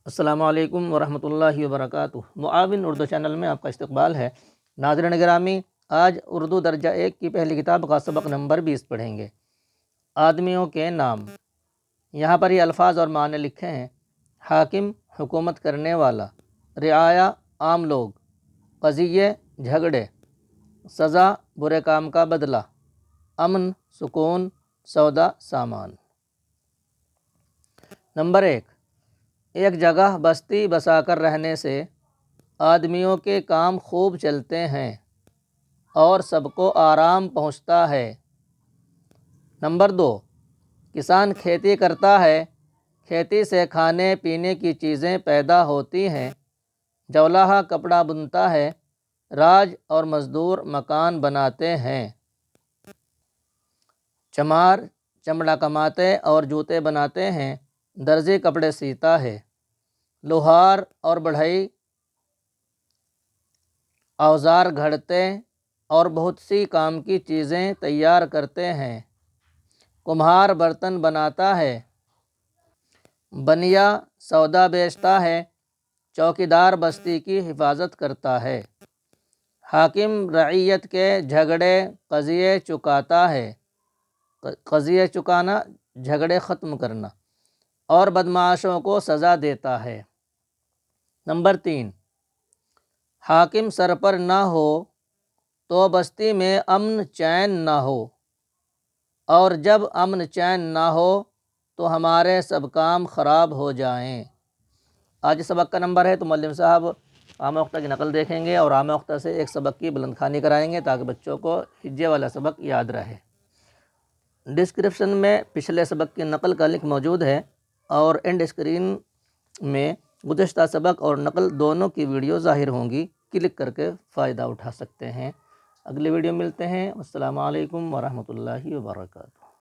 السلام علیکم ورحمۃ اللہ وبرکاتہ۔ معاون اردو چینل میں آپ کا استقبال ہے۔ ناظرین گرامی، آج اردو درجہ 1 کی پہلی کتاب کا سبق نمبر 20 پڑھیں گے۔ آدمیوں کے نام۔ یہاں پر یہ الفاظ اور معنی لکھے ہیں۔ حاکم، حکومت کرنے والا۔ رعایا، عام لوگ۔ قضیے، جھگڑے۔ سزا، برے کام کا بدلہ۔ امن، سکون، سودا، سامان۔ نمبر 1، ایک جگہ بستی بسا کر رہنے سے آدمیوں کے کام خوب چلتے ہیں اور سب کو آرام پہنچتا ہے۔ نمبر 2، کسان کھیتی کرتا ہے، کھیتی سے کھانے پینے کی چیزیں پیدا ہوتی ہیں۔ جولاہا کپڑا بنتا ہے، راج اور مزدور مکان بناتے ہیں۔ چمار چمڑا کماتے اور جوتے بناتے ہیں، درزی کپڑے سیتا ہے۔ لوہار اور بڑھئی اوزار گھڑتے اور بہت سی کام کی چیزیں تیار کرتے ہیں۔ کمہار برتن بناتا ہے۔ بنیا سودا بیچتا ہے، چوکیدار بستی کی حفاظت کرتا ہے۔ حاکم رعیت کے جھگڑے قضیے چکاتا ہے۔ قضیے چکانا، جھگڑے ختم کرنا، اور بدمعاشوں کو سزا دیتا ہے۔ نمبر 3، حاکم سر پر نہ ہو تو بستی میں امن چین نہ ہو، اور جب امن چین نہ ہو تو ہمارے سب کام خراب ہو جائیں۔ آج سبق کا نمبر ہے تو معلم صاحب عام وقتہ کی نقل دیکھیں گے اور عام وقتہ سے ایک سبق کی بلند خوانی کرائیں گے تاکہ بچوں کو ہجے والا سبق یاد رہے۔ ڈسکرپشن میں پچھلے سبق کی نقل کا لنک موجود ہے اور اینڈ اسکرین میں گزشتہ سبق اور نقل دونوں کی ویڈیو ظاہر ہوں گی، کلک کر کے فائدہ اٹھا سکتے ہیں۔ اگلی ویڈیو ملتے ہیں۔ السلام علیکم ورحمۃ اللہ وبرکاتہ۔